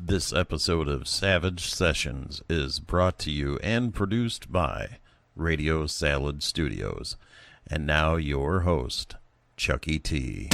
This episode of Savage Sessions is brought to you and produced by Radio Salad Studios. And now your host, Chuckie Tee.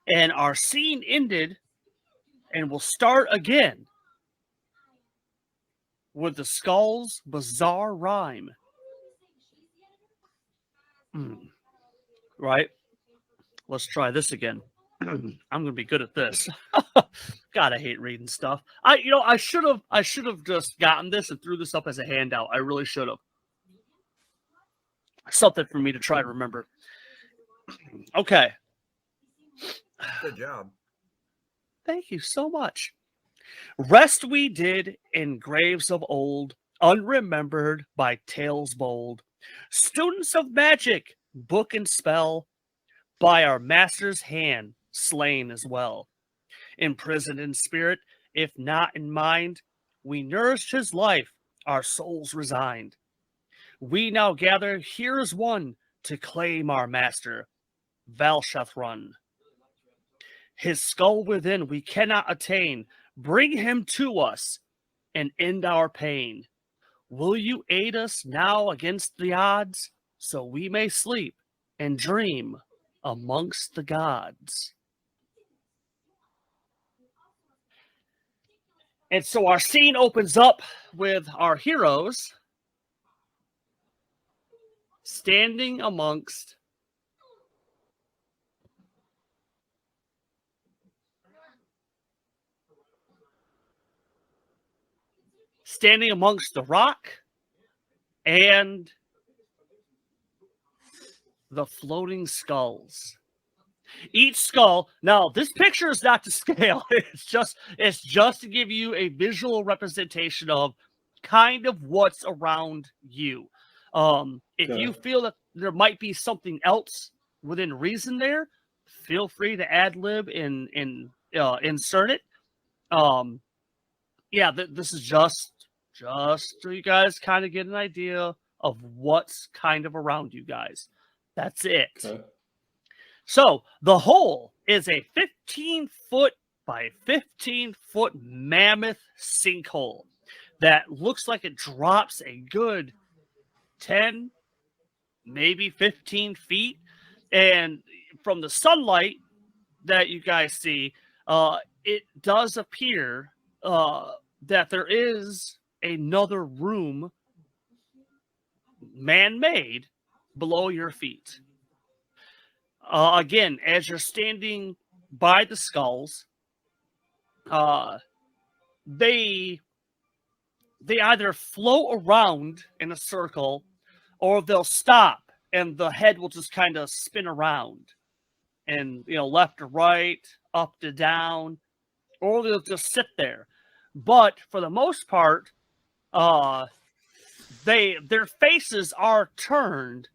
And our scene ended, and we'll start again with the Skull's bizarre rhyme. Right? Let's try this again. I'm gonna be good at this. God, I hate reading stuff. I should have just gotten this and threw this up as a handout. I really should have. Something for me to try to remember. Okay. Good job. Thank you so much. Rest we did in graves of old, unremembered by tales bold. Students of magic, book and spell, by our master's hand slain as well. Imprisoned in spirit, if not in mind, we nourished his life, our souls resigned. We now gather here as one to claim our master, Valshathrun. His skull within we cannot attain. Bring him to us and end our pain. Will you aid us now against the odds, so we may sleep and dream amongst the gods? And so our scene opens up with our heroes standing amongst the rock and the floating skulls. Each skull. Now, this picture is not to scale. It's just to give you a visual representation of kind of what's around you. If you feel that there might be something else within reason there, feel free to ad-lib and insert it. This is just so you guys kind of get an idea of what's kind of around you guys. That's it. Okay. So the hole is a 15-foot by 15-foot mammoth sinkhole that looks like it drops a good 10, maybe 15 feet. And from the sunlight that you guys see, it does appear that there is another room man-made below your feet. Again, as you're standing by the skulls, they either float around in a circle or they'll stop and the head will just kind of spin around and, left to right, up to down, or they'll just sit there. But for the most part, their faces are turned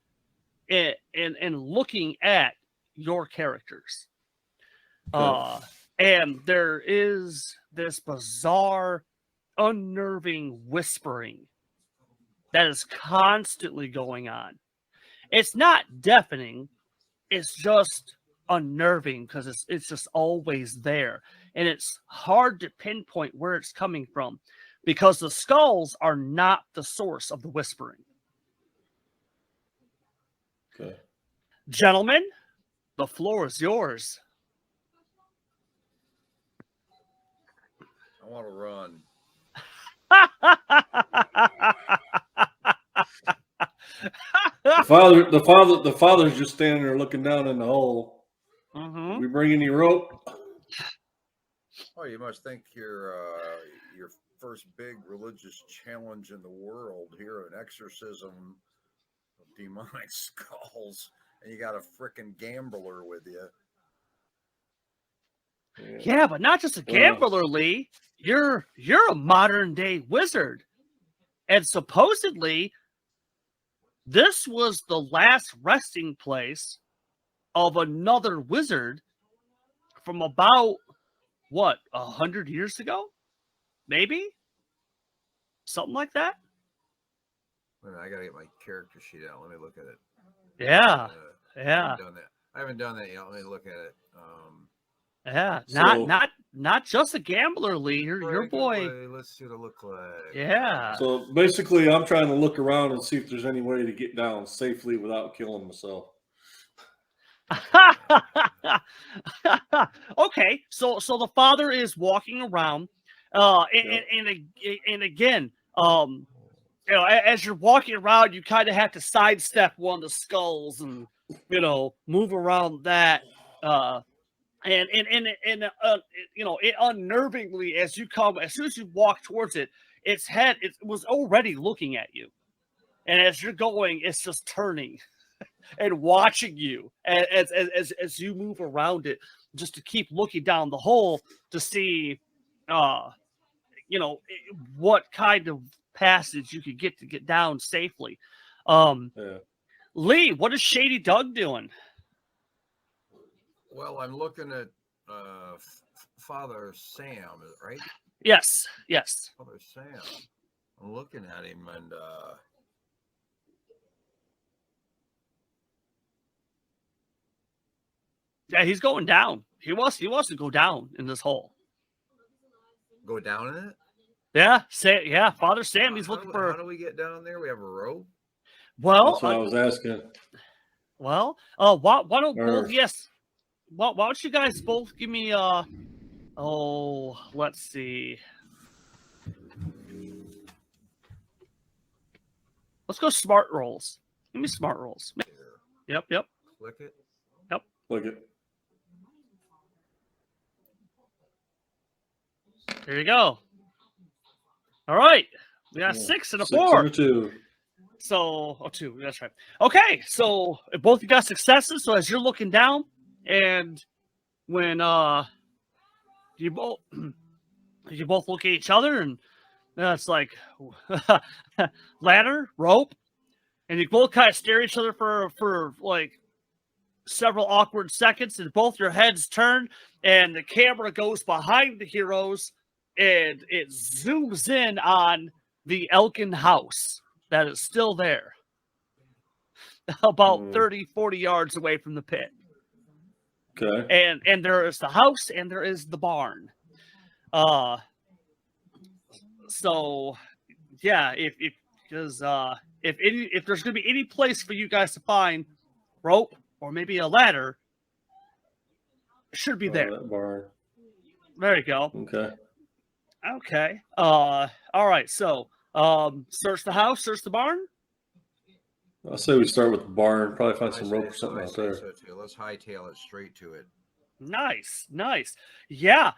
and looking at your characters. And there is this bizarre, unnerving whispering that is constantly going on. It's not deafening. It's just unnerving because it's just always there. And it's hard to pinpoint where it's coming from because the skulls are not the source of the whispering. Okay. Gentlemen, the floor is yours. want to run. The father's just standing there looking down in the hole. Mm-hmm. We bring any rope? Oh, you must think your first big religious challenge in the world here, an exorcism of demonic skulls, and you got a frickin' gambler with you. Yeah, but not just a gambler, Lee. You're a modern day wizard. And supposedly this was the last resting place of another wizard from about 100 years ago? Maybe? Something like that? Wait a minute, I gotta get my character sheet out. Let me look at it. Yeah. I haven't done that yet. Let me look at it. Yeah, So- not just a gambler, Lee. Your boy. Let's see what it look like. Yeah. So basically, I'm trying to look around and see if there's any way to get down safely without killing myself. Okay, so the father is walking around, and again, as you're walking around, you kind of have to sidestep one of the skulls and move around that. And it unnervingly, as soon as you walk towards it, its head was already looking at you, and as you're going, it's just turning and watching you as you move around it, just to keep looking down the hole to see, what kind of passage you could get down safely. Lee, what is Shady Doug doing? Well, I'm looking at Father Sam, right? Yes. Father Sam. I'm looking at him, and yeah, he's going down. He wants to go down in this hole. go down in it. Yeah, Father Sam. He's looking for. How do we get down there? We have a rope. Well, That's what I was asking. Well, why don't both? Yes. Why don't you guys both give me let's see. Let's go smart rolls. Give me smart rolls. Yep. Click it. Look it. There you go. All right. We got 6 and a 4. 6 and a 2. So, 2. That's right. Okay. So both you got successes. So as you're looking down, and when you both look at each other, and it's like ladder, rope, and you both kind of stare at each other for like several awkward seconds, and both your heads turn, and the camera goes behind the heroes, and it zooms in on the Elkin house that is still there, about 30, 40 yards away from the pit. Okay. And there is the house, and there is the barn. So yeah, if there's gonna be any place for you guys to find rope or maybe a ladder, it should be there. That barn. There you go. Okay. All right. So search the house, search the barn. I'll say we start with the barn. Probably find some I rope or say something out so, there. too. Let's hightail it straight to it. Nice. Yeah.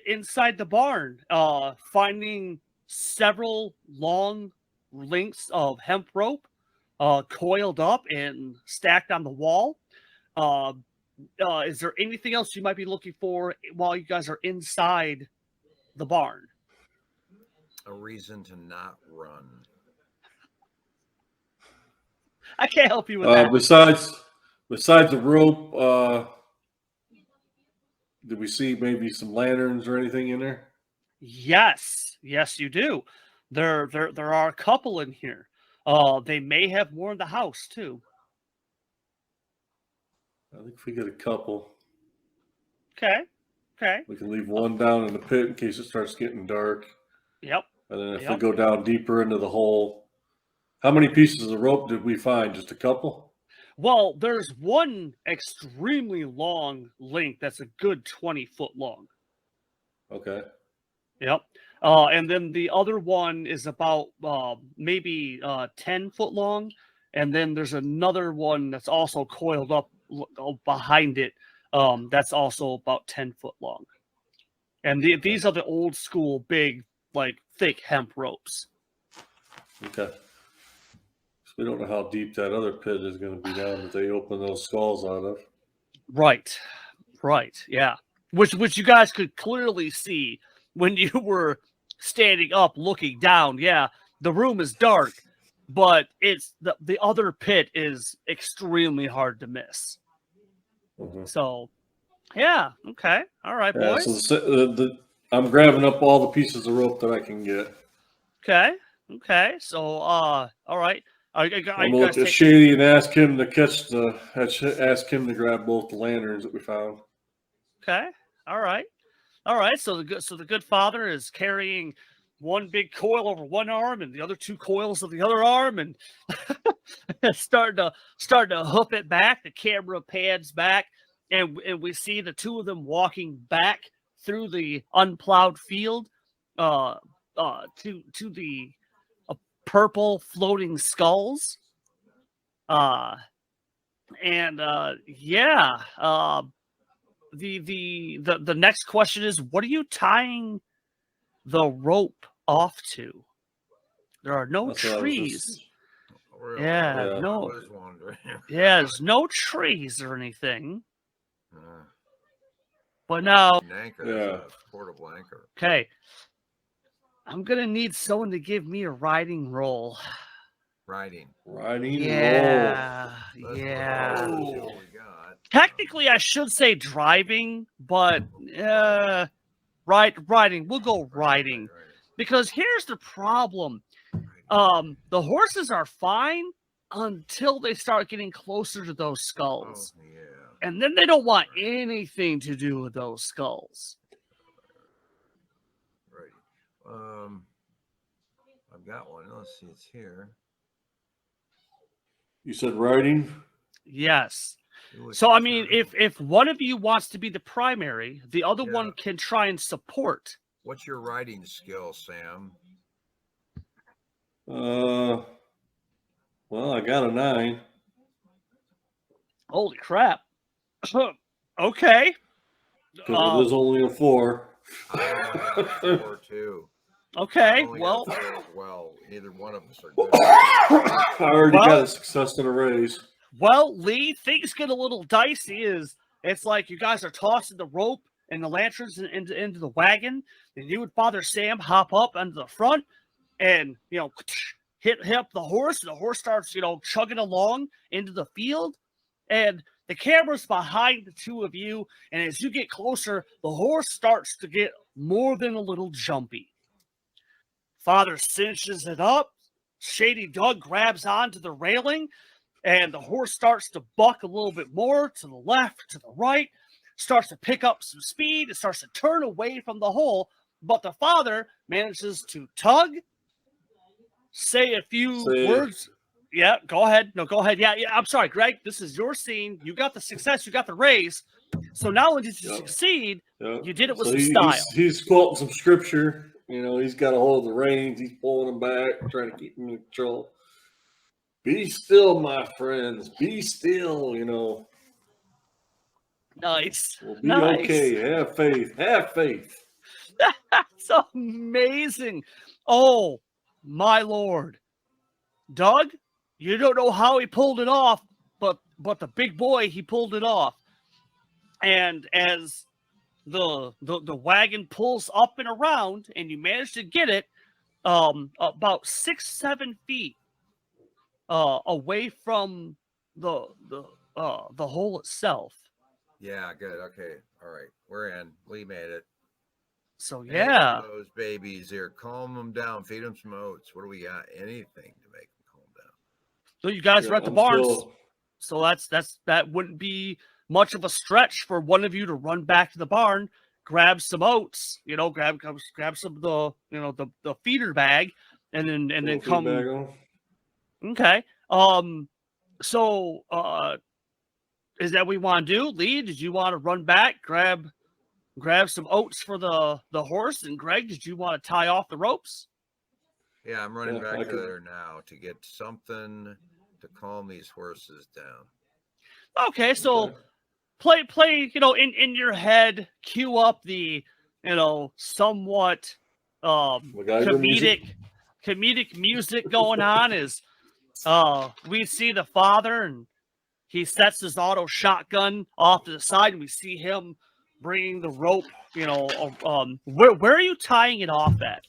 Inside the barn, finding several long lengths of hemp rope, coiled up and stacked on the wall. Is there anything else you might be looking for while you guys are inside the barn? A reason to not run. I can't help you with that. Besides the rope, did we see maybe some lanterns or anything in there? Yes, you do. There are a couple in here. They may have more in the house too. I think if we get a couple, Okay. we can leave one down in the pit in case it starts getting dark. Yep. And then if we go down deeper into the hole, how many pieces of rope did we find? Just a couple? Well, there's one extremely long length that's a good 20 foot long. Okay. Yep. And then the other one is about maybe 10 foot long. And then there's another one that's also coiled up behind it. That's also about 10 foot long. And these are the old school, big, like thick hemp ropes. Okay. So we don't know how deep that other pit is going to be down that they open those skulls out of. Right. Yeah. Which you guys could clearly see when you were standing up looking down. Yeah, the room is dark, but it's the other pit is extremely hard to miss. Mm-hmm. So, yeah, okay, all right, Yeah, boys. so I'm grabbing up all the pieces of rope that I can get. Okay. So, all right. I'm gonna look at Shady and ask him to ask him to grab both the lanterns that we found. Okay. All right. So the good father is carrying one big coil over one arm and the other two coils of the other arm, and starting to hoof it back. The camera pans back, and we see the two of them walking back through the unplowed field, to the purple floating skulls. The next question is, what are you tying the rope off to? There are no trees. Really? Yeah, no. I was wondering. Yeah, there's no trees or anything. But now, An anchor, a portable anchor. Okay, I'm gonna need someone to give me a riding roll. Riding roll. Yeah. Technically, I should say driving, but riding. We'll go riding. Because here's the problem. The horses are fine until they start getting closer to those skulls. Oh, yeah. And then they don't want anything to do with those skulls. Right. I've got one. Let's see, it's here. You said riding? Yes. So I mean, if one of you wants to be the primary, the other one can try and support. What's your riding skill, Sam? Well, I got a 9. Holy crap. Okay. Because it is only a 4. I have 4 too. Okay, well, either one of us are good. I already got a success and a raise. Well, Lee, things get a little dicey. It's like you guys are tossing the rope and the lanterns into the wagon, and you and Father Sam hop up onto the front, and hit the horse, and the horse starts chugging along into the field, and the camera's behind the two of you, and as you get closer, the horse starts to get more than a little jumpy. Father cinches it up. Shady Doug grabs onto the railing, and the horse starts to buck a little bit more to the left, to the right, starts to pick up some speed. It starts to turn away from the hole, but the father manages to tug, say a few words. Yeah, go ahead. No, go ahead. Yeah, I'm sorry, Greg. This is your scene. You got the success. You got the raise. So not only did you succeed, you did it with some style. He's quoting some scripture. He's got a hold of the reins. He's pulling them back, trying to keep them in control. Be still, my friends. Be still, Nice. We'll be okay. Have faith. Have faith. That's amazing. Oh, my Lord. Doug, you don't know how he pulled it off, but the big boy, he pulled it off. And as the wagon pulls up and around, and you manage to get it about 6-7 feet away from the hole itself. Yeah, good. Okay, all right, we're in. We made it. So yeah, those babies here, calm them down, feed them some oats. What do we got? Anything to make them calm down. So you guys are at the barns. So that wouldn't be much of a stretch for one of you to run back to the barn, grab some oats, grab some of the feeder bag, and then come. Okay. So is that what we want to do? Lee, did you want to run back, grab grab some oats for the horse. And Greg, did you want to tie off the ropes? Yeah, I'm running Yeah, back I to could- there now to get something to calm these horses down. Okay, so play, in your head, cue up the, somewhat MacGyver music. comedic music going on as we see the father, and he sets his auto shotgun off to the side, and we see him bringing the rope, where are you tying it off at?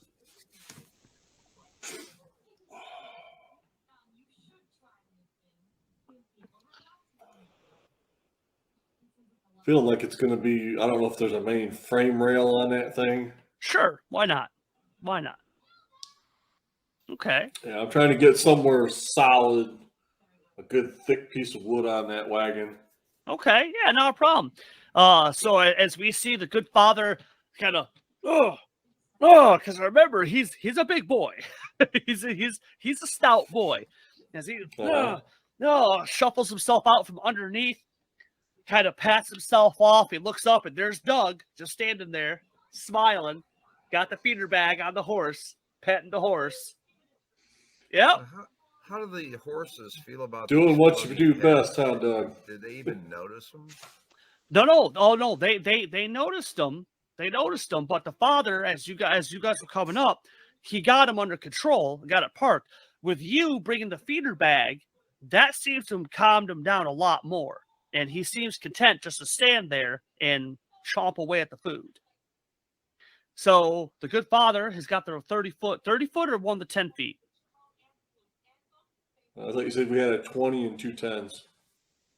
Feeling like it's going to be, I don't know if there's a main frame rail on that thing. Sure, why not? Why not? Okay. Yeah, I'm trying to get somewhere solid, a good thick piece of wood on that wagon. Okay, yeah, not a problem. So as we see the good father kind of, because remember he's a big boy, he's a stout boy, as he shuffles himself out from underneath, kind of pats himself off. He looks up and there's Doug just standing there, smiling, got the feeder bag on the horse, petting the horse. Yep. How do the horses feel about Doing these what you buggy do heads? best, huh, Doug? Did they even notice them? No. Oh no, they noticed them. They noticed them, but the father, as you guys were coming up, he got him under control, got it parked. With you bringing the feeder bag, that seems to have calmed him down a lot more, and he seems content just to stand there and chomp away at the food. So the good father has got the 30 foot or 1 to 10 feet. I thought you said we had a 20 and 2 10s.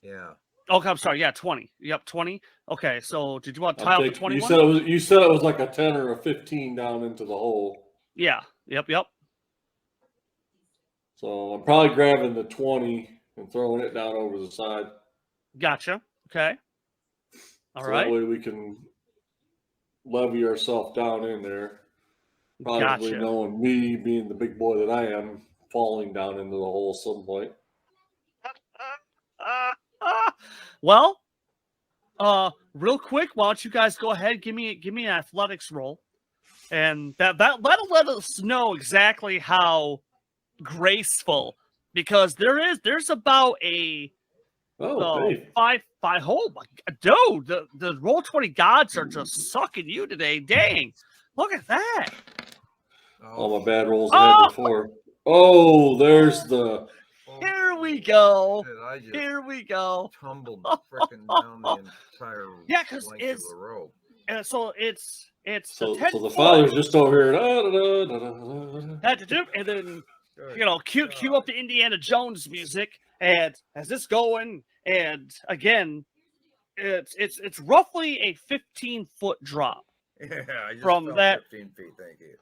Yeah. Okay, I'm sorry. Yeah, 20. Yep, 20. Okay, so did you want to tie up the 21? You said it was like a 10 or a 15 down into the hole. Yeah. Yep. So I'm probably grabbing the 20 and throwing it down over the side. Gotcha. Okay. All so right. That way we can levy ourselves down in there. Probably Gotcha. knowing me being the big boy that I am, falling down into the hole some point. Well, real quick, why don't you guys go ahead, give me an athletics roll, and that'll let us know exactly how graceful, because there's about a five. Oh my God, dude, the Roll20 gods are just sucking you today. Dang, look at that. All my bad rolls I had before. Oh, there's the. Here we go. I just Here we go. tumbled freaking down the entire because length of the rope. And so it's So the the father's just over here. and then cue up the Indiana Jones music, and as this going, and again, it's roughly a 15-foot drop. Yeah, I just from fell that 15 feet. Thank you.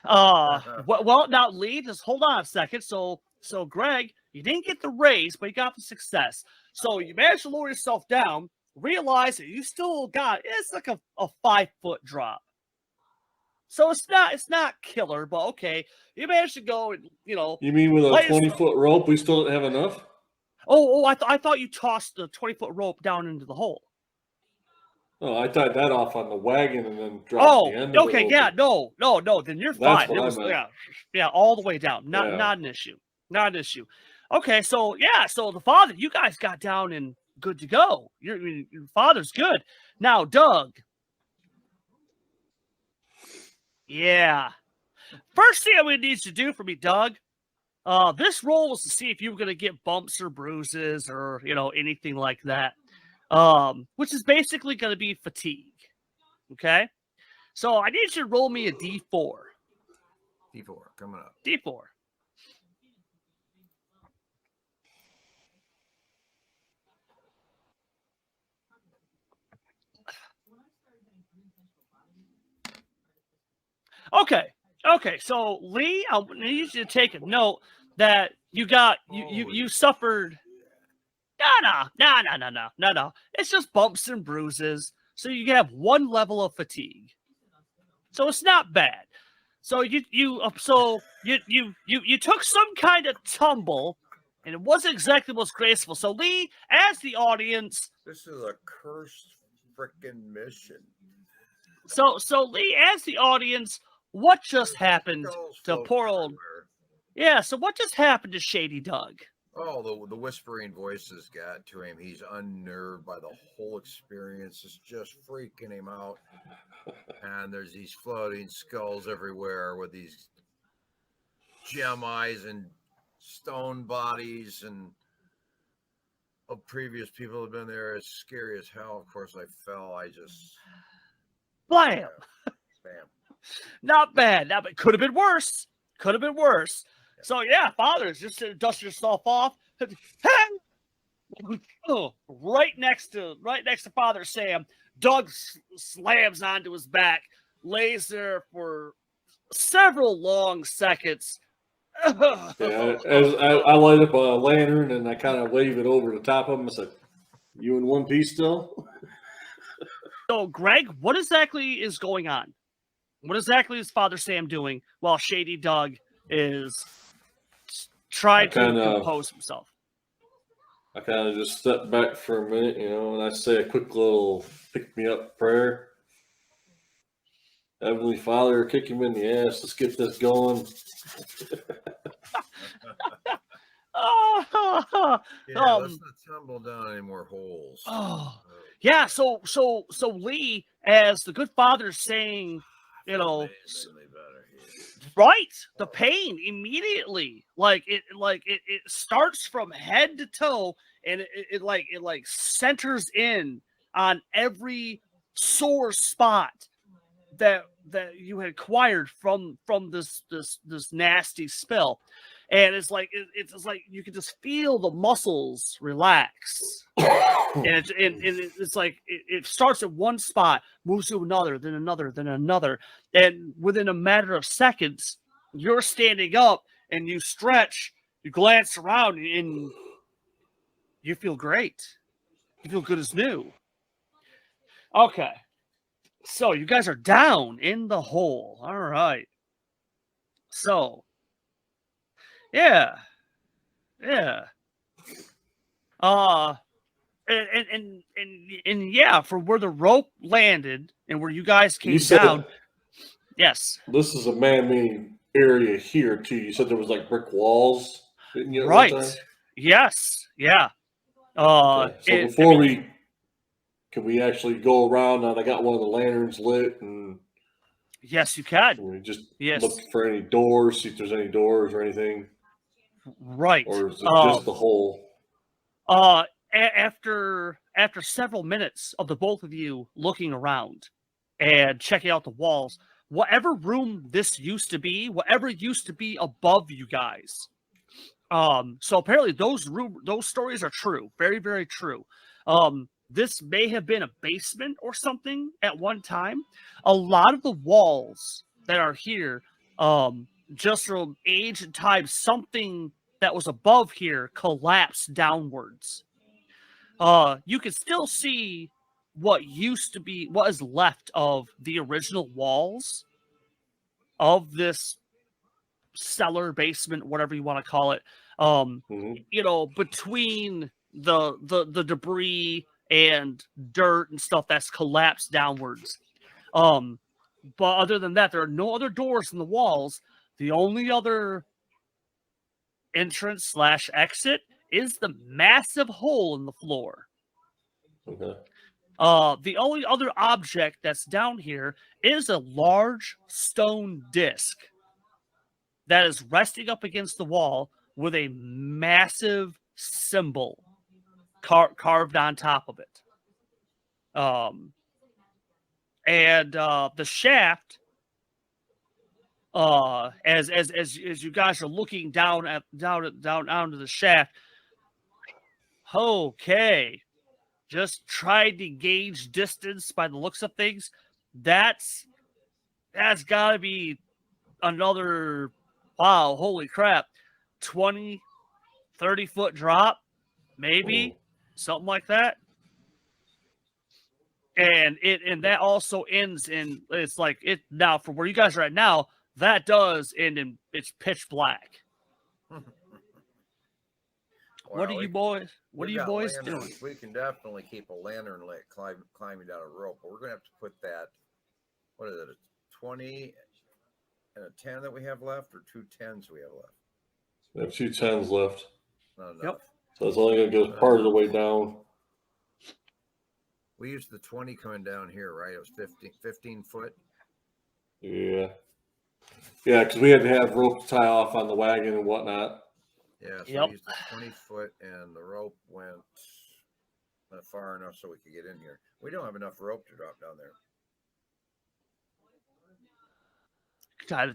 Well, now Lee, just hold on a second. So Greg, you didn't get the raise, but you got the success. So you managed to lower yourself down, realize that you still got, it's like a 5-foot drop. So it's not killer, but okay. You managed to go and, You mean with a 20-foot rope, we still didn't have enough? I thought you tossed the 20-foot rope down into the hole. Oh, I tied that off on the wagon and then dropped the end of okay, it. yeah, no, then you're That's fine. what It was, I meant. yeah, all the way down. Not an issue. Not an issue. Okay, so the father, you guys got down and good to go. Your father's good. Now, Doug. Yeah. First thing I'm going to need you to do for me, Doug, this roll was to see if you were going to get bumps or bruises or, anything like that, which is basically going to be fatigue. Okay? So I need you to roll me a D4. D4, coming up. D4. Okay. So Lee, I need you to take a note that you suffered. No. It's just bumps and bruises. So you have 1 level of fatigue. So it's not bad. So you took some kind of tumble, and it wasn't exactly most graceful. So Lee, as the audience, this is a cursed freaking mission. So Lee, as the audience, what just happened Skulls to floating poor old? everywhere. Yeah. So what just happened to Shady Doug? Oh, the whispering voices got to him. He's unnerved by the whole experience. It's just freaking him out. And there's these floating skulls everywhere with these gem eyes and stone bodies and of previous people have been there. It's scary as hell. Of course, I fell. I just Blam. bam. Not bad. Now, but could have been worse. Could have been worse. So yeah, fathers, just dust yourself off. Oh, right next to Father Sam. Doug slams onto his back, lays there for several long seconds. Yeah, as I light up a lantern and I kind of wave it over the top of him. I said, "You in one piece still?" So, Greg, what exactly is going on? What exactly is Father Sam doing while Shady Doug is trying to compose himself? I kind of just step back for a minute, and I say a quick little pick me up prayer. Heavenly Father, kick him in the ass. Let's get this going. Let's not tumble down any more holes. Yeah. So Lee, as the good father's saying, right, the pain immediately, it starts from head to toe, and it centers in on every sore spot that you had acquired from this nasty spill. And it's like you can just feel the muscles relax, and it's like it starts at one spot, moves to another, then another, then another, and within a matter of seconds, you're standing up and you stretch, you glance around, and you feel great. You feel good as new. Okay, so you guys are down in the hole. All right. So. Yeah. And yeah, from where the rope landed and where you guys came down. Yes. This is a man-made area here too. You said there was like brick walls. Didn't you? Right. Yes. Yeah. Okay. So before can we actually go around? Now I got one of the lanterns lit, and yes, you can. we just yes. look for any doors, see if there's any doors or anything. Right. Or is it just the hole? After several minutes of the both of you looking around and checking out the walls, whatever room this used to be, whatever used to be above you guys. So apparently those stories are true. Very, very true. This may have been a basement or something at one time. A lot of the walls that are here, just from age and time, something that was above here collapsed downwards. You can still see what used to be, what is left of the original walls of this cellar, basement, whatever you want to call it. Between the debris and dirt and stuff that's collapsed downwards. But other than that, there are no other doors in the walls. The only other entrance / exit is the massive hole in the floor. Okay. The only other object that's down here is a large stone disc that is resting up against the wall with a massive symbol carved on top of it. And the shaft, as you guys are looking down onto the shaft, okay, just tried to gauge distance by the looks of things. That's got to be another, wow, holy crap, 20, 30-foot drop, maybe, something like that. And that also ends in, it's like it now from where you guys are at now, that does end in it's pitch black. What are you boys doing? We can definitely keep a lantern lit climbing down a rope, but we're gonna have to put that what is it, a 20 and a 10 that we have left, or 2 10s we have left? We have 2 10s left. Not enough. Yep. So it's only going to go part of the way down. We used the 20 coming down here, right? It was 15 foot. Yeah. Yeah, because we had to have rope to tie off on the wagon and whatnot. Yeah, so Yep. we used the 20 foot, and the rope went far enough so we could get in here. We don't have enough rope to drop down there.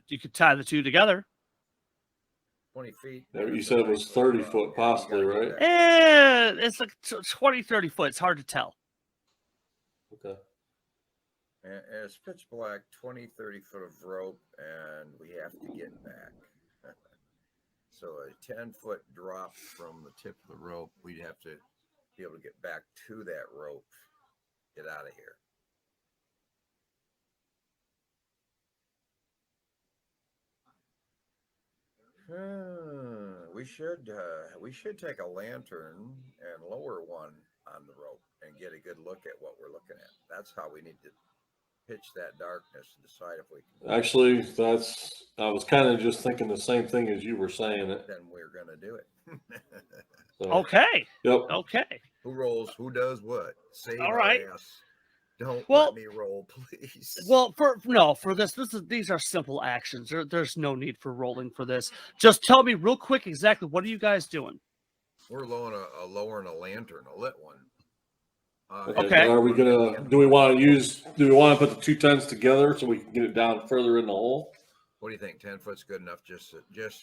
You could tie the two together. 20 feet. Yeah, you said it was 30 foot possibly, right? It's like 20, 30 foot. It's hard to tell. Okay. And it's pitch black, 20, 30 foot of rope, and we have to get back. So a 10-foot drop from the tip of the rope, we'd have to be able to get back to that rope, get out of here. We should take a lantern and lower one on the rope and get a good look at what we're looking at. That's how we need to pitch that darkness and decide if we can. Actually, I was kind of just thinking the same thing as you were saying it. Then we're gonna do it. So, Okay. Yep. Okay. Who rolls? Who does what? Save All our right. ass. Don't Well- let me roll, please. Well, for these are simple actions. There's no need for rolling for this. Just tell me real quick exactly what are you guys doing? We're lowering a lantern, a lit one. Okay. Are we do we want to put the 2 10s together so we can get it down further in the hole? What do you think? 10 foot's good enough just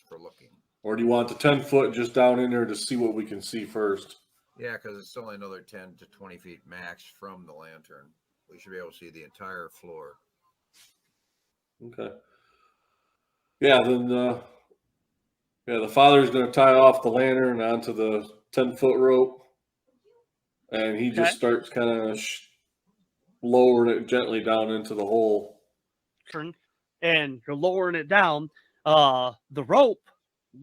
for looking? Or do you want the 10 foot just down in there to see what we can see first? Yeah, because it's only another 10 to 20 feet max from the lantern. We should be able to see the entire floor. Okay. Yeah, then the father's going to tie off the lantern onto the 10-foot rope, and he just starts kind of lowering it gently down into the hole. And you're lowering it down. The rope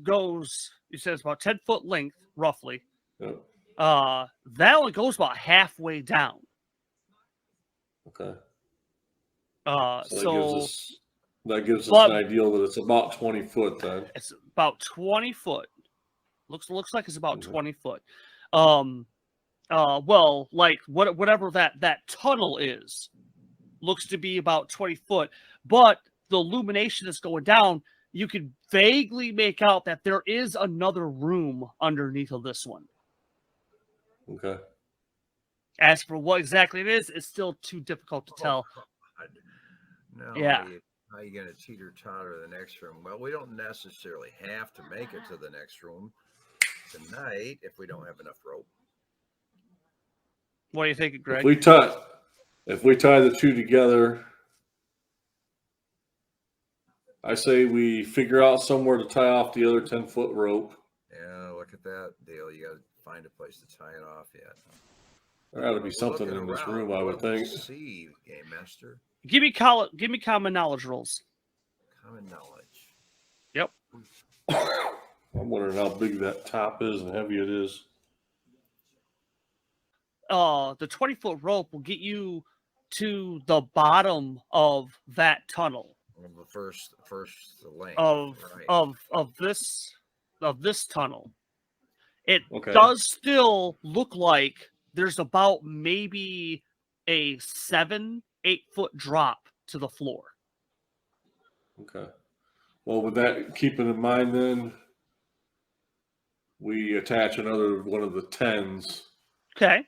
goes, you said it's about 10 foot length, roughly. Yep. That only goes about halfway down. Okay. So that gives us an idea that it's about 20 foot then. It's about 20 foot. Looks like it's about 20 foot. Well, like whatever that tunnel is, looks to be about 20 foot. But the illumination that's going down, you can vaguely make out that there is another room underneath of this one. Okay. As for what exactly it is, it's still too difficult to tell. No, Yeah. How are you going to teeter-totter the next room? Well, we don't necessarily have to make it to the next room tonight if we don't have enough rope. What do you think, Greg? If we tie the two together, I say we figure out somewhere to tie off the other 10-foot rope. Yeah, look at that deal. You got to find a place to tie it off yet. There ought to be something in this room, I would think. See, Game Master. Give me common knowledge rolls. Common knowledge. Yep. I'm wondering how big that top is and heavy it is. The 20-foot rope will get you to the bottom of that tunnel. The first lane of this tunnel. It Okay. does still look like there's about maybe a 7-8 foot drop to the floor. Okay. Well, with that keeping in mind, then we attach another one of the 10s. Okay.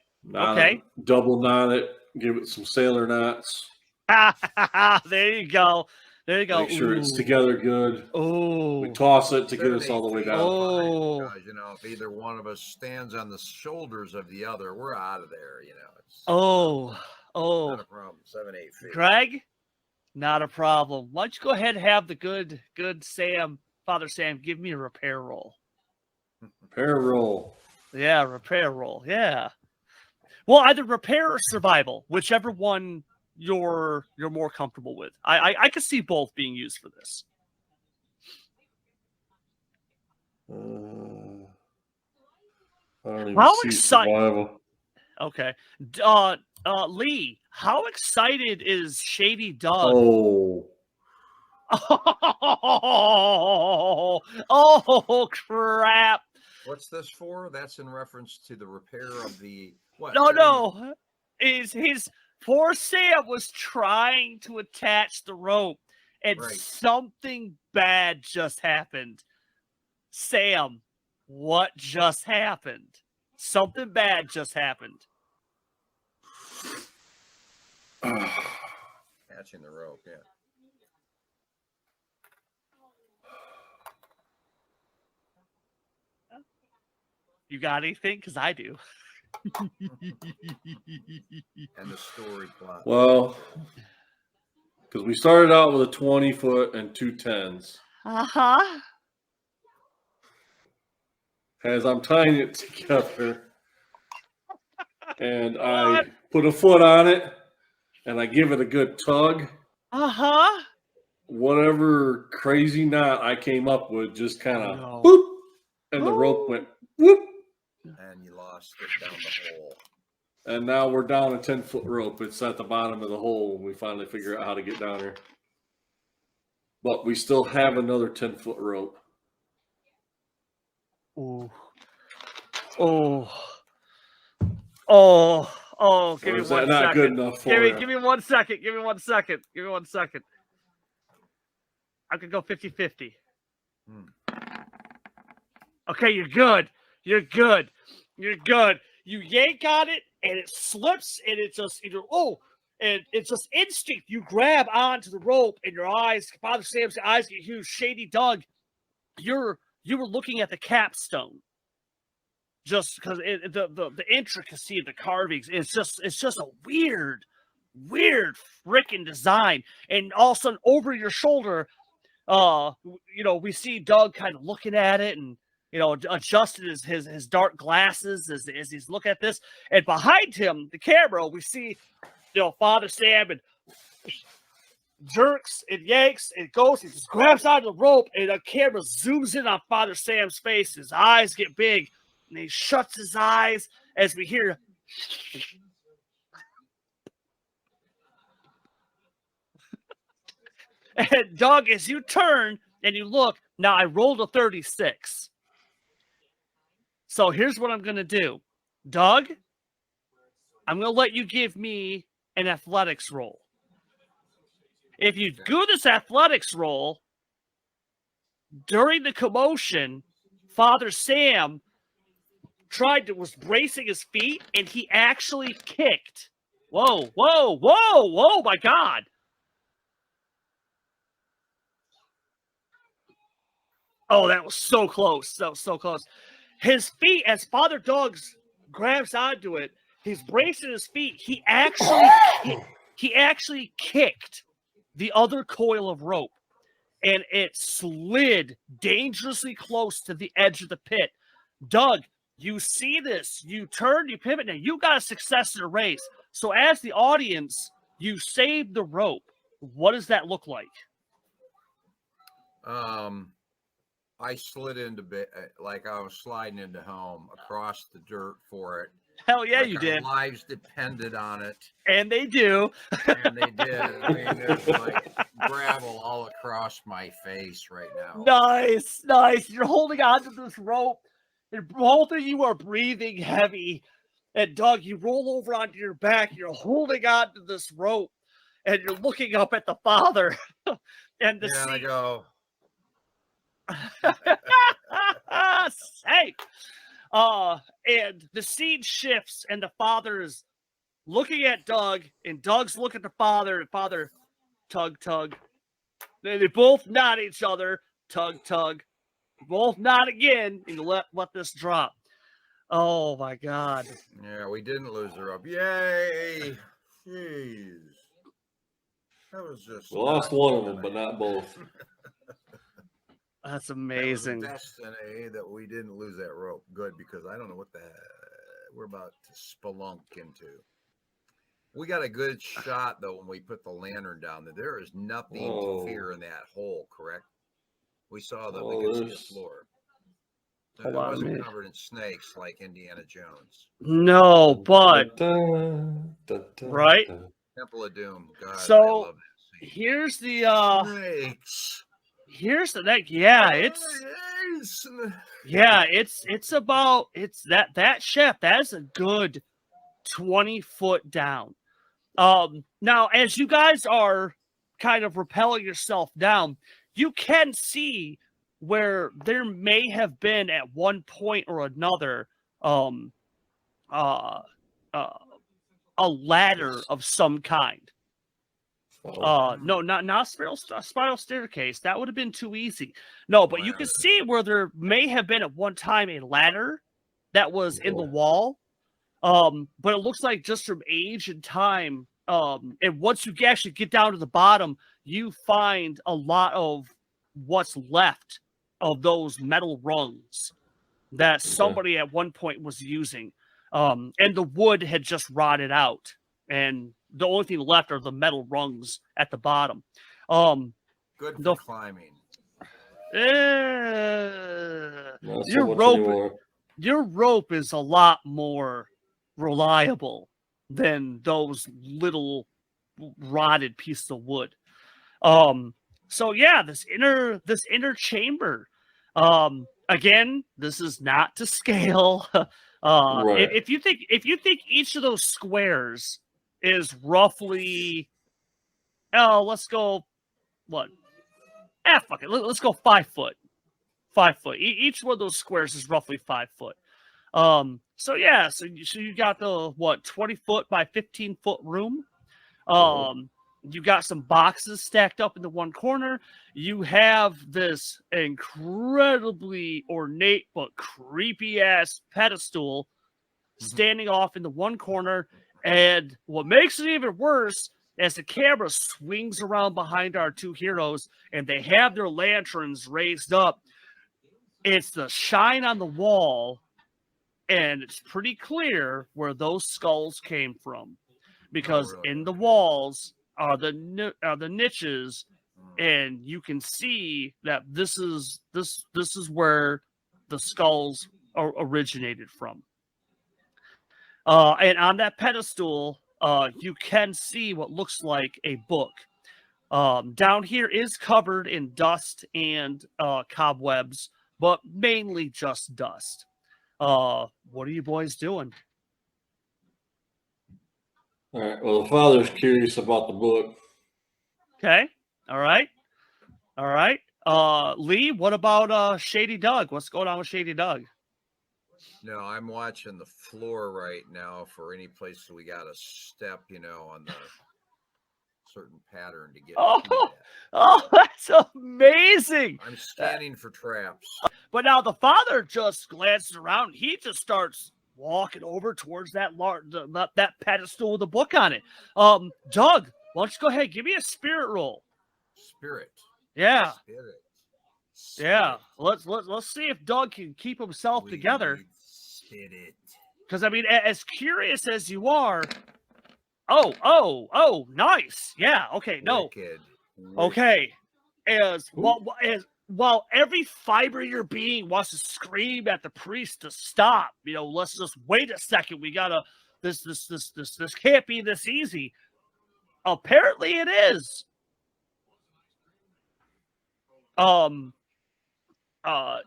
Double knot it. Give it some sailor knots. There you go. Make sure it's together good. Oh. We toss it to get us all the way down. Oh. Because, if either one of us stands on the shoulders of the other, we're out of there. It's not a problem. 7-8 feet. Greg, not a problem. Why don't you go ahead and have the good Father Sam, give me a repair roll. Repair roll. Yeah, repair roll. Yeah. Well, either repair or survival, whichever one you're more comfortable with. I could see both being used for this. I don't even How see exciting! survival. Okay. Lee, how excited is Shady Doug? Oh, Oh, crap. What's this for? That's in reference to the repair of the what? No. His poor Sam was trying to attach the rope, and Right. something bad just happened. Sam, what just happened? Something bad just happened. Catching the rope, yeah. You got anything? Because I do. And the story plot. well, because we started out with a 20-foot and 2 10s. Uh-huh. As I'm tying it together, and I put a foot on it, and I give it a good tug. Uh-huh. Whatever crazy knot I came up with just kind of No. whoop, and the rope went whoop. And you lost it down the hole. And now we're down a 10-foot rope. It's at the bottom of the hole. We finally figure out how to get down there. But we still have another 10-foot rope. Ooh. Oh. Oh, give Or me is one that not second. good enough for you? Give me 1 second. Give me 1 second. Give me 1 second. I could go 50-50. Okay, you're good. You're good. You're good. You yank on it, and it slips, and it's just and it's just instinct. You grab onto the rope, and your eyes, Father Sam's eyes get huge. Shady Doug, you were looking at the capstone. Just because the intricacy of the carvings, it's just a weird freaking design. And all of a sudden, over your shoulder, we see Doug kind of looking at it and adjusted his dark glasses as he's looking at this. And behind him, the camera, we see Father Sam and jerks and yanks and goes. He just grabs onto the rope, and the camera zooms in on Father Sam's face. His eyes get big. And he shuts his eyes as we hear. And Doug, as you turn and you look, now I rolled a 36. So here's what I'm going to do. Doug, I'm going to let you give me an athletics roll. If you do this athletics roll, during the commotion, Father Sam was bracing his feet, and he actually kicked. Whoa, my God. Oh, that was so close. That was so close. His feet, as Father Doug grabs onto it, he's bracing his feet. He actually kicked the other coil of rope, and it slid dangerously close to the edge of the pit. Doug, you see this, you turn, you pivot, now you got a success in the race. So as the audience, you saved the rope. What does that look like? I slid into like I was sliding into home across the dirt for it. Hell yeah, like you our did. Lives depended on it. And they do. And they did. I mean, there's like gravel all across my face right now. Nice. You're holding onto this rope. And both of you are breathing heavy. And Doug, you roll over onto your back. You're holding onto this rope. And you're looking up at the Father. And the I go. Safe. And the scene shifts, and the Father is looking at Doug, and Doug's looking at the Father, and Father, tug. They both nod at each other, tug. Both nod again, and let this drop. Oh my God. Yeah, we didn't lose the rope. Yay! Jeez. That was just. We lost one of them, but not both. That's amazing. That was destiny that we didn't lose that rope. Good, because I don't know what we're about to spelunk into. We got a good shot though when we put the lantern down there. There is nothing to fear in that hole, correct? We saw the floor. And it wasn't covered in snakes like Indiana Jones. No, but right. Temple of Doom. God, So I love that scene. here's the Snakes. here's the next. Yeah, it's about that shaft. That's a good 20 foot down. Now as you guys are kind of rappelling yourself down, you can see where there may have been at one point or another a ladder of some kind. No, not spiral staircase. That would have been too easy. No, but you can see where there may have been at one time a ladder that was in the wall. But it looks like just from age and time, and once you actually get down to the bottom, you find a lot of what's left of those metal rungs that somebody at one point was using. And the wood had just rotted out, and the only thing left are the metal rungs at the bottom. Good for climbing. Your rope is a lot more reliable than those little rotted pieces of wood. So yeah, this inner chamber. Again, this is not to scale. Right. If you think each of those squares is roughly, let's go, what? Fuck it. Let's go 5 foot. 5 foot. Each one of those squares is roughly 5 foot. So yeah, so you got the 20 foot by 15 foot room. You got some boxes stacked up in the one corner. You have this incredibly ornate but creepy ass pedestal standing off in the one corner. And what makes it even worse, as the camera swings around behind our two heroes and they have their lanterns raised up, it's the shine on the wall, and it's pretty clear where those skulls came from, because in the walls are the niches, and you can see that this is where the skulls originated from. And on that pedestal, you can see what looks like a book. Down here is covered in dust and cobwebs, but mainly just dust. What are you boys doing? All right. Well, the father's curious about the book. Okay. All right. Lee, what about Shady Doug? What's going on with Shady Doug? No, I'm watching the floor right now for any place that we got to step, on the certain pattern to get. Oh, that's amazing! I'm scanning for traps. But now the father just glances around. He just starts walking over towards that pedestal with a book on it. Doug, why don't you go ahead, give me a spirit roll. Spirit. Yeah. Spirit. Yeah. Let's see if Doug can keep himself together. Spirit. Because I mean, as curious as you are. Oh, nice. Yeah. Okay. No. Wicked. Okay. While every fiber of your being wants to scream at the priest to stop, let's just wait a second. We gotta. This can't be this easy. Apparently, it is.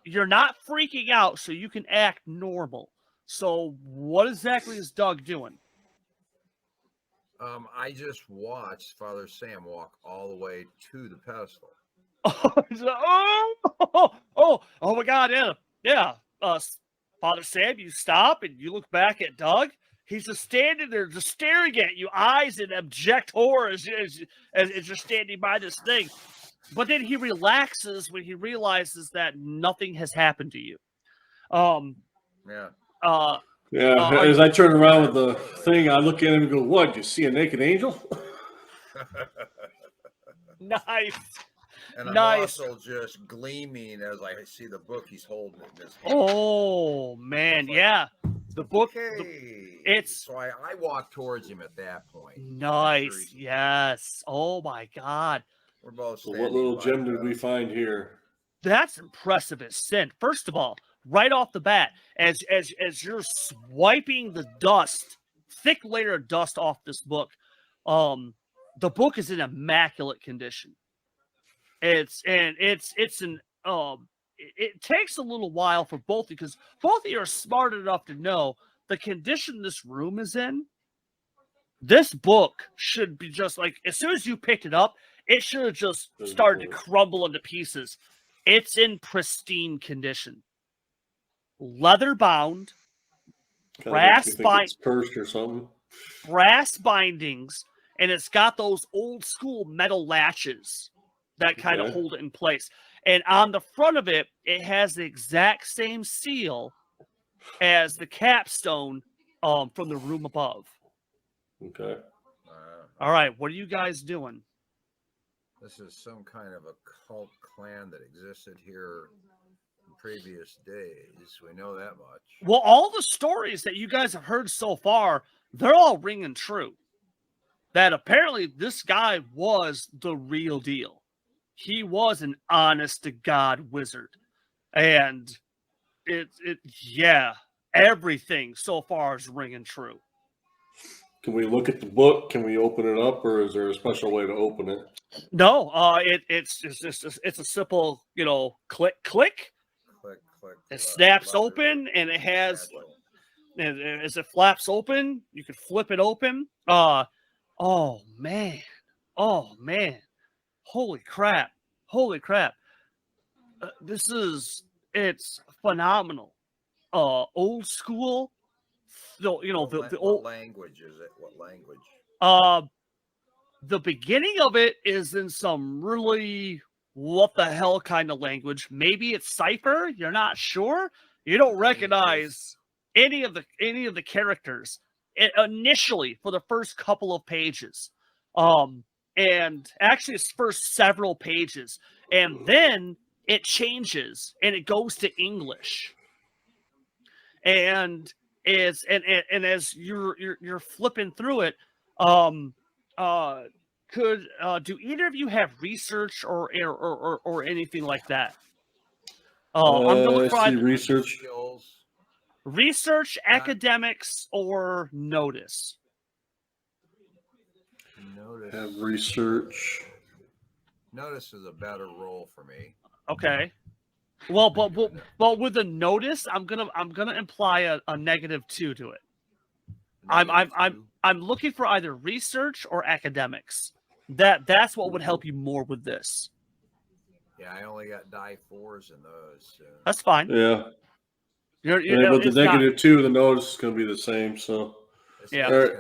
You're not freaking out, so you can act normal. So, what exactly is Doug doing? I just watched Father Sam walk all the way to the pedestal. Oh my God, yeah. Father Sam, you stop and you look back at Doug. He's just standing there, just staring at you, eyes in abject horror as you're standing by this thing. But then he relaxes when he realizes that nothing has happened to you. As I turn around with the thing, I look at him and go, "What? You see a naked angel?" Nice. And I'm also just gleaming as I see the book he's holding in his hand. Oh man, yeah. The book. So I walk towards him at that point. Nice. Yes. Oh my God. We're both. So what little gem did we find here? That's impressive as sin. First of all, right off the bat, as you're swiping the dust, thick layer of dust off this book, the book is in immaculate condition. It takes a little while for both because both of you are smart enough to know the condition this room is in. This book should be just like, as soon as you picked it up, it should have just started to crumble into pieces. It's in pristine condition. Leather bound, brass cursed or something. Brass bindings, and it's got those old school metal latches that kind of hold it in place. And on the front of it, it has the exact same seal as the capstone from the room above. Okay. All right, what are you guys doing? This is some kind of a cult clan that existed here in previous days. We know that much. Well, all the stories that you guys have heard so far, they're all ringing true. That apparently this guy was the real deal. He was an honest-to-God wizard. And everything so far is ringing true. Can we look at the book? Can we open it up, or is there a special way to open it? No, it's a simple, click. Click. It snaps open, and it has, as it flaps open, you can flip it open. Oh man, holy crap! It's phenomenal. Old school. The old language is it? What language? The beginning of it is in some really what the hell kind of language. Maybe it's cipher. You're not sure. You don't recognize any of the characters initially for the first couple of pages. And actually it's first several pages, and then it changes and it goes to English. And as you're flipping through it, do either of you have research or anything like that? I'm gonna look for research, academics, or notice. Have research. Notice is a better role for me. Okay. Well, but with a notice, I'm gonna imply a -2 to it. I'm looking for either research or academics. That's what would help you more with this. Yeah, I only got die 4s in those. So. That's fine. Yeah. But the -2, the notice is going to be the same. So yeah, right.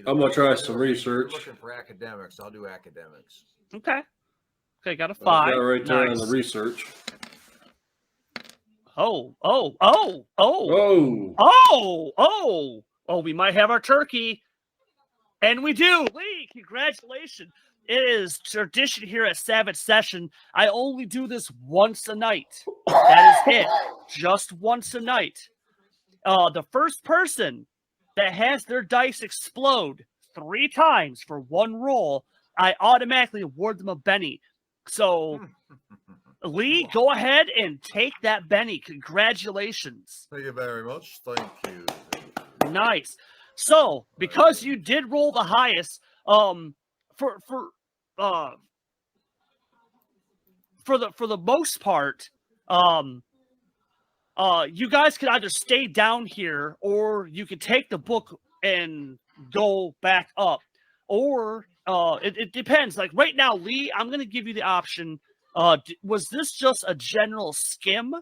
I'm going to try some research. Looking for academics. I'll do academics. Okay, got a 5. Got right there on the research. Oh! We might have our turkey, and we do. Lee, congratulations! It is tradition here at Savage Session. I only do this once a night. That is it, just once a night. The first person that has their dice explode 3 times for one roll, I automatically award them a Benny. So. Lee, go ahead and take that Benny. Congratulations. Thank you very much. Thank you. Nice. So, because you did roll the highest, for the most part, you guys can either stay down here, or you can take the book and go back up, or it depends. Like right now, Lee, I'm going to give you the option. Was this just a general skim,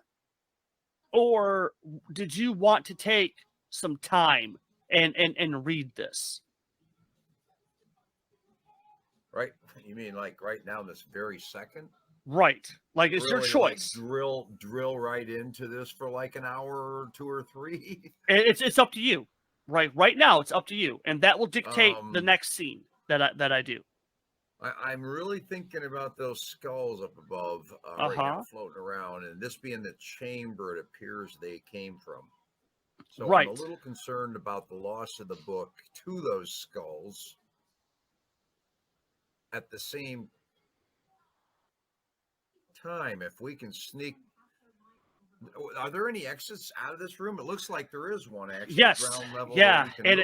or did you want to take some time and read this? Right. You mean like right now, this very second? Right. Like it's your choice. Like drill right into this for like an hour or 2 or 3. It's up to you. Right now, it's up to you, and that will dictate the next scene that I do. I'm really thinking about those skulls up above right now floating around, and this being the chamber it appears they came from. So I'm a little concerned about the loss of the book to those skulls. At the same time, if we can sneak Are there any exits out of this room? It looks like there is one actually. Yes. Ground level Yeah. that we can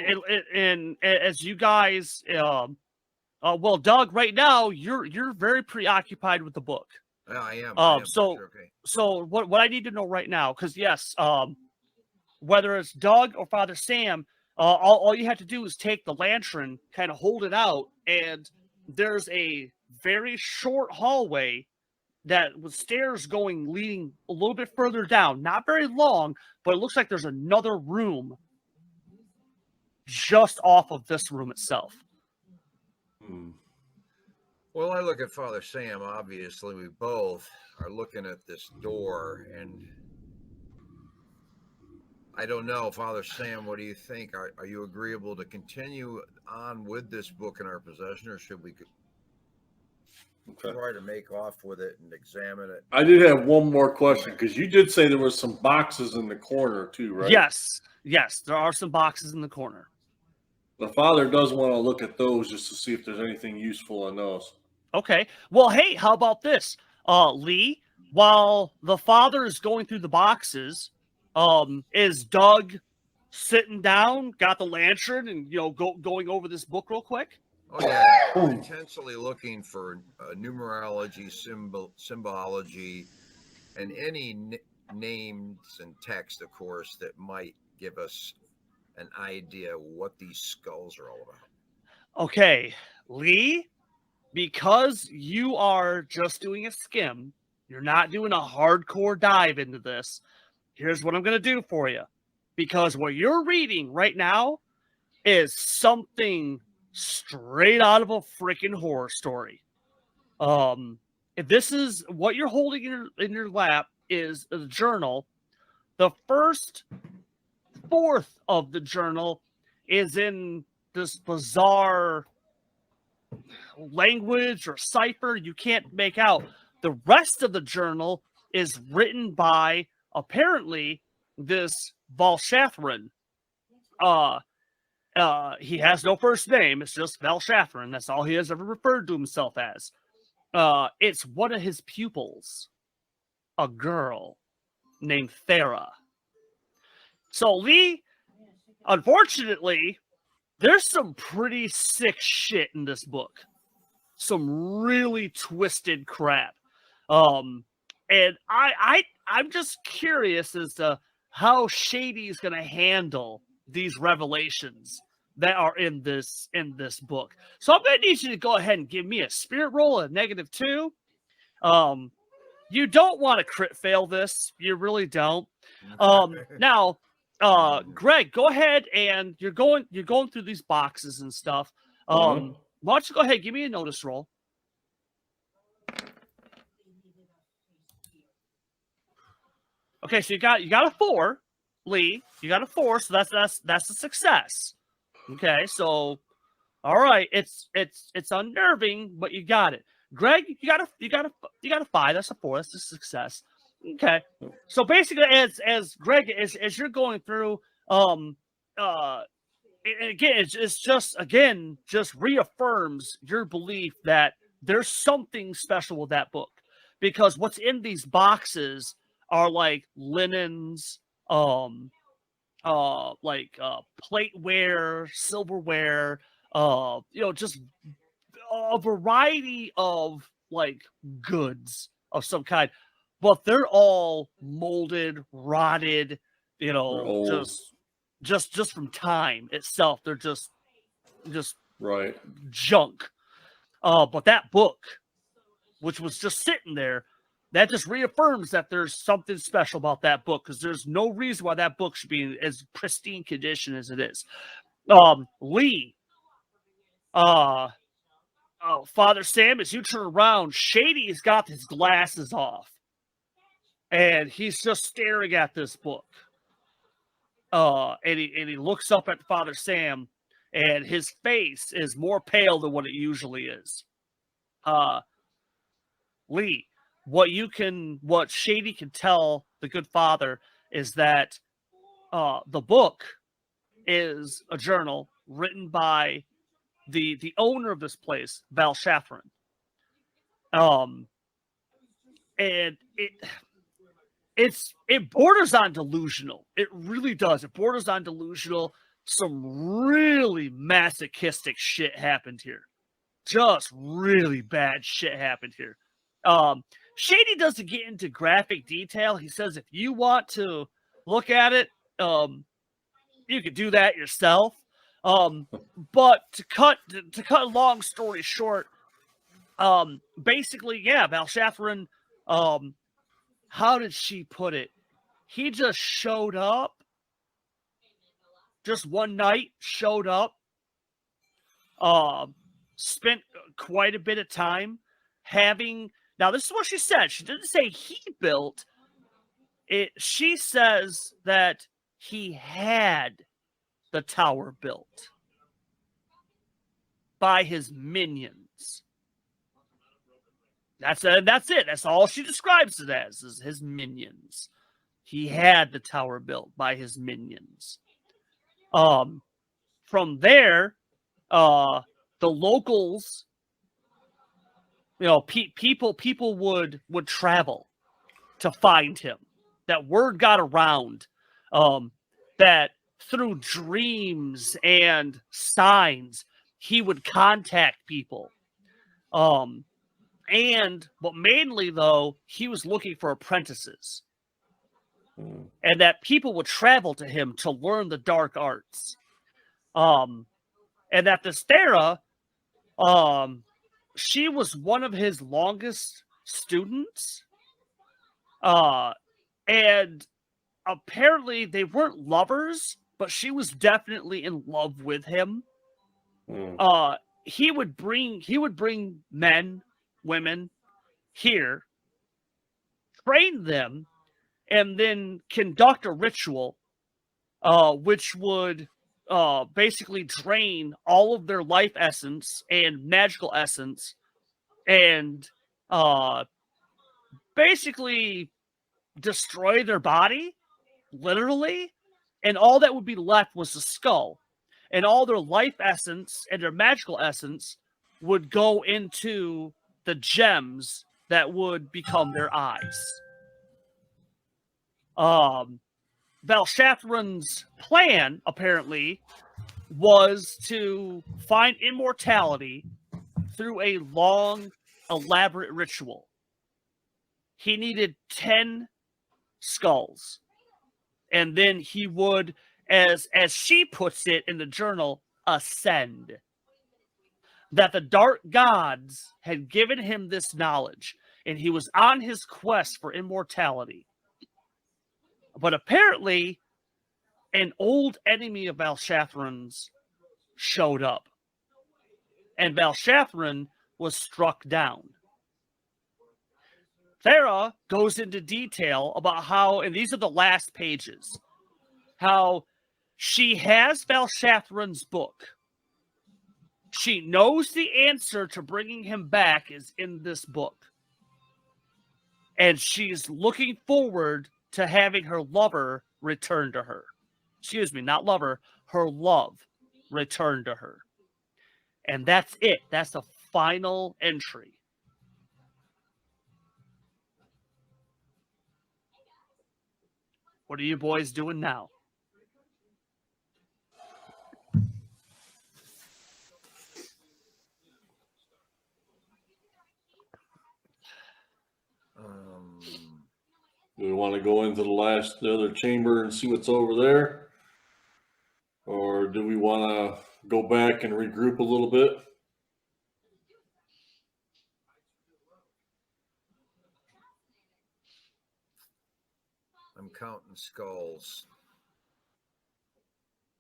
And move. as you guys, well, Doug, right now you're very preoccupied with the book. Yeah, I am. So Okay. so what I need to know right now, because yes, whether it's Doug or Father Sam, all you have to do is take the lantern, kind of hold it out, and there's a very short hallway that with stairs leading a little bit further down, not very long, but it looks like there's another room just off of this room itself. Well, I look at Father Sam. Obviously, we both are looking at this door, and I don't know, Father Sam, what do you think? Are you agreeable to continue on with this book in our possession, or should we try to make off with it and examine it? I did have one more question, because you did say there was some boxes in the corner too, right? Yes, there are some boxes in the corner. The father does want to look at those just to see if there's anything useful in those. Okay. Well, hey, how about this? Lee, while the father is going through the boxes, is Doug sitting down, got the lantern, and going over this book real quick? Oh yeah, I'm intensely looking for numerology, symbology, and any names and text, of course, that might give us an idea what these skulls are all about. Okay, Lee, because you are just doing a skim, you're not doing a hardcore dive into this. Here's what I'm going to do for you. Because what you're reading right now is something straight out of a freaking horror story. If this is what you're holding in your lap is a journal, the first fourth of the journal is in this bizarre language or cipher you can't make out. The rest of the journal is written by apparently this Valshathrin. He has no first name. It's just Valshathrin. That's all he has ever referred to himself as. It's one of his pupils, a girl named Thera. So Lee, unfortunately, there's some pretty sick shit in this book. Some really twisted crap. And I'm just curious as to how Shady's going to handle these revelations that are in this book. So I'm going to need you to go ahead and give me a spirit roll of -2. You don't want to crit fail this. You really don't. Now, Greg, go ahead, and you're going through these boxes and stuff. Why don't you go ahead, give me a notice roll. Okay, so you got a 4, Lee. You got a 4, so that's a success. Okay, so all right, it's unnerving, but you got it. Greg, you got a 5. That's a 4. That's a success. Okay, so basically, as Greg, as you're going through, and again, it's just reaffirms your belief that there's something special with that book, because what's in these boxes are like linens, like plateware, silverware, just a variety of like goods of some kind, but they're all molded, rotted, just from time itself. They're just right junk. But that book, which was just sitting there, that just reaffirms that there's something special about that book, because there's no reason why that book should be in as pristine condition as it is. Lee, Father Sam, as you turn around, Shady's got his glasses off, and he's just staring at this book. And he looks up at Father Sam, and his face is more pale than what it usually is. Lee, what Shady can tell the good father is that the book is a journal written by the owner of this place, Valshathrin. And it borders on delusional. It really does. It borders on delusional. Some really masochistic shit happened here. Just really bad shit happened here. Shady doesn't get into graphic detail. He says if you want to look at it, you could do that yourself. But to cut a long story short, basically, yeah, Belshazzar, how did she put it? He just showed up. Just one night, showed up. Spent quite a bit of time having. Now, this is what she said. She didn't say he built it. She says that he had the tower built by his minions. That's it. That's all she describes it as, is his minions. He had the tower built by his minions. From there, the locals, people would travel to find him. That word got around, that through dreams and signs, he would contact people. But mainly, though, he was looking for apprentices. And that people would travel to him to learn the dark arts. And that this Thera, she was one of his longest students. And apparently they weren't lovers, but she was definitely in love with him. He would bring men, women here, train them, and then conduct a ritual, which would basically drain all of their life essence and magical essence, and basically destroy their body, literally, and all that would be left was the skull, and all their life essence and their magical essence would go into the gems that would become their eyes. Belshazzar's plan, apparently, was to find immortality through a long, elaborate ritual. He needed 10 skulls. And then he would, as she puts it in the journal, ascend. That the dark gods had given him this knowledge, and he was on his quest for immortality. But apparently, an old enemy of Belshazzar's showed up. And Belshazzar was struck down. Thera goes into detail about how, and these are the last pages, how she has Belshazzar's book. She knows the answer to bringing him back is in this book. And she's looking forward to having her lover return to her. Excuse me, not lover, her love return to her. And that's it. That's the final entry. What are you boys doing now? Do we want to go into the other chamber and see what's over there? Or do we want to go back and regroup a little bit? I'm counting skulls.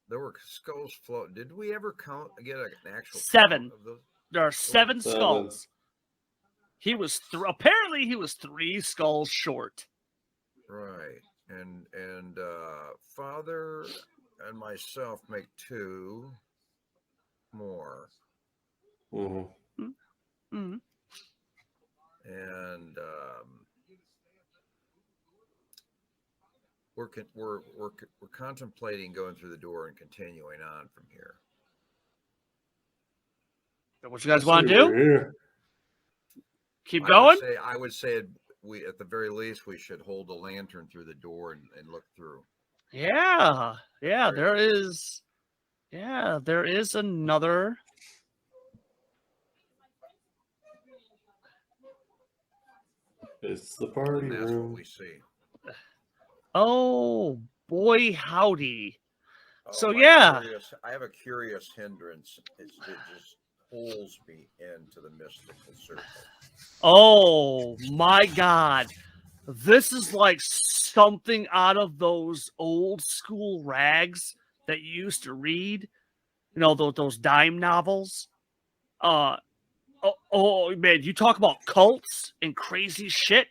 There were skulls float. Did we ever get an actual 7? Of those? There are 7 skulls. He was apparently he was 3 skulls short. Right, and Father and myself make 2 more. Mm-hmm. Mm-hmm. And we're contemplating going through the door and continuing on from here. What you guys want to do? Here. Keep going? I would say we at the very least we should hold a lantern through the door and look through. Yeah, Right. there is. Yeah, there is another. It's the party And that's room. what we see. Oh boy, howdy! So I'm yeah, curious, I have a curious hindrance. It just pulls me into the mystical circle. oh my God, this is like something out of those old school rags that you used to read. You know, those dime novels. Oh man, you talk about cults and crazy shit.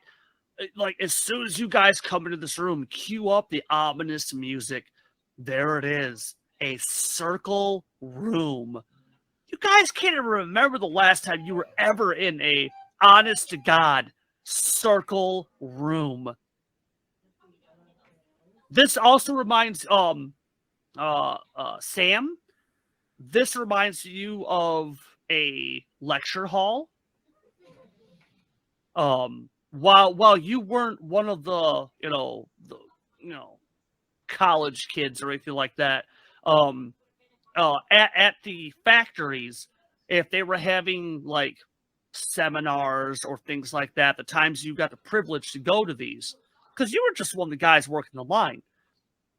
Like as soon as you guys come into this room, cue up the ominous music. There it is, a circle room. You guys can't even remember the last time you were ever in a honest to God circle room. This also reminds Sam. This reminds you of a lecture hall. While you weren't one of the college kids or anything like that, at the factories, if they were having like seminars or things like that, the times you got the privilege to go to these, because you were just one of the guys working the line.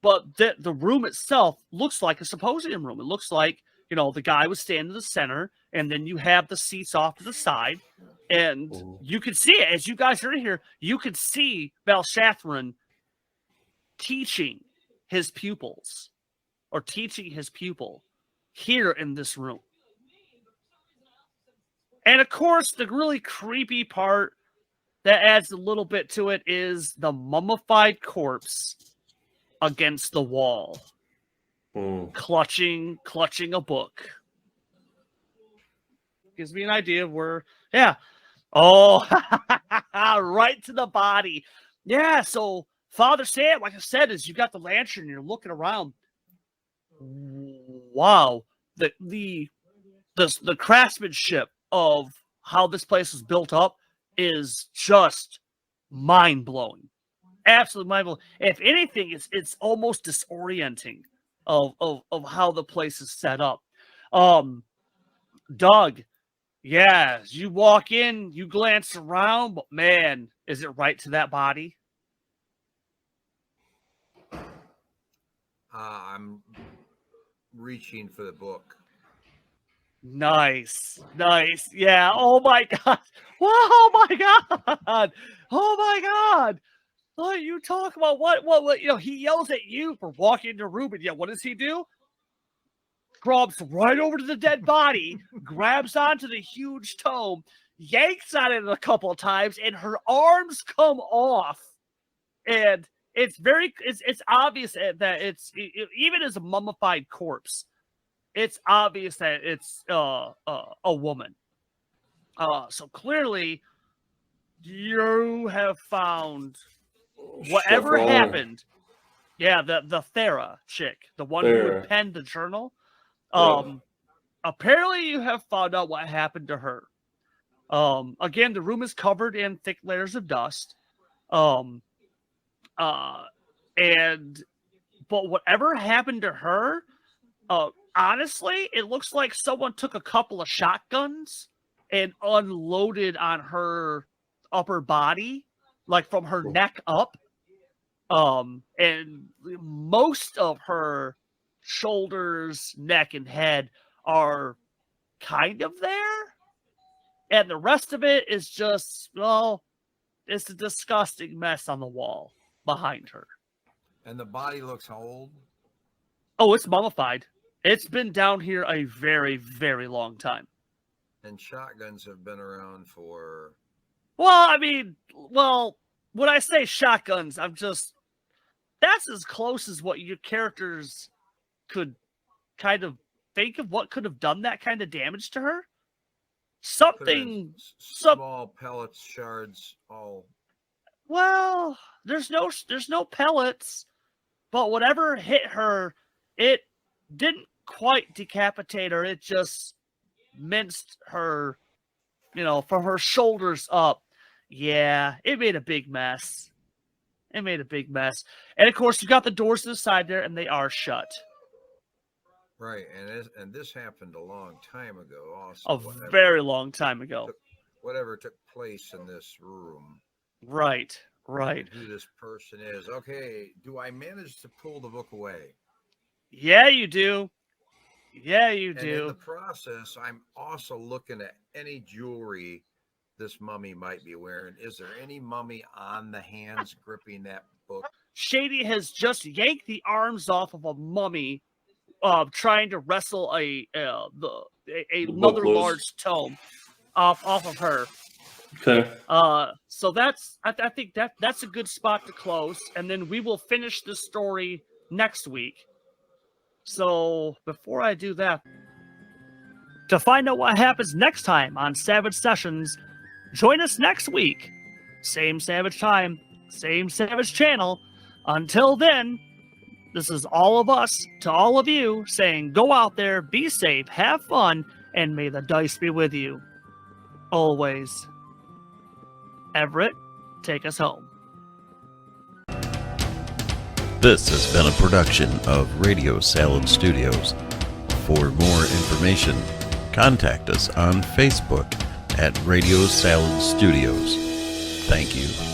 But the room itself looks like a symposium room. It looks like, the guy was standing in the center, and then you have the seats off to the side, and you can see it. As you guys are in here, you can see Belshazzar teaching his pupils, or teaching his pupil here in this room. And of course, the really creepy part that adds a little bit to it is the mummified corpse against the wall, clutching a book. Gives me an idea of where, yeah. Oh, right to the body. Yeah, so Father Sam, like I said, is you got the lantern and you're looking around. Wow. The craftsmanship of how this place was built up is just mind-blowing. Absolutely mind-blowing. If anything, it's almost disorienting of how the place is set up. Doug, yeah, as you walk in, you glance around, but man, is it right to that body? I'm reaching for the book. Nice. Yeah. Oh my God. Whoa, oh my God. Oh my God. What you talk about? What? He yells at you for walking into a room, and yet what does he do? Drops right over to the dead body, grabs onto the huge tome, yanks on it a couple of times, and her arms come off. And it's obvious that even as a mummified corpse, it's obvious that it's a woman. So clearly, you have found whatever happened. Yeah, the Thera chick, the one who had penned the journal. Apparently, you have found out what happened to her. Again, the room is covered in thick layers of dust. But whatever happened to her, honestly, it looks like someone took a couple of shotguns and unloaded on her upper body, like from her neck up. And most of her shoulders, neck, and head are kind of there. And the rest of it is just, it's a disgusting mess on the wall behind her. And the body looks old? Oh, it's mummified. It's been down here a very, very long time. And shotguns have been around for... Well, when I say shotguns, that's as close as what your characters could kind of think of what could have done that kind of damage to her. Something... Small pellets, shards, all... Well, there's no pellets, but whatever hit her, it didn't quite decapitate her. It just minced her, from her shoulders up. Yeah, it made a big mess. It made a big mess. And of course, you've got the doors to the side there, and they are shut. Right, and this happened a long time ago. Also, A very long time ago. Whatever took place in this room. Right. Who this person is. Okay, do I manage to pull the book away? Yeah, you do. Yeah, you And do. in the process, I'm also looking at any jewelry this mummy might be wearing. Is there any mummy on the hands gripping that book? Shady has just yanked the arms off of a mummy, trying to wrestle another large tome off of her. Okay. So that's I think that's a good spot to close, and then we will finish the story next week. So before I do that, to find out what happens next time on Savage Sessions, join us next week. Same Savage time, same Savage channel. Until then, this is all of us to all of you saying go out there, be safe, have fun, and may the dice be with you. Always. Everett, take us home. This has been a production of Radio Salad Studios. For more information, contact us on Facebook at Radio Salad Studios. Thank you.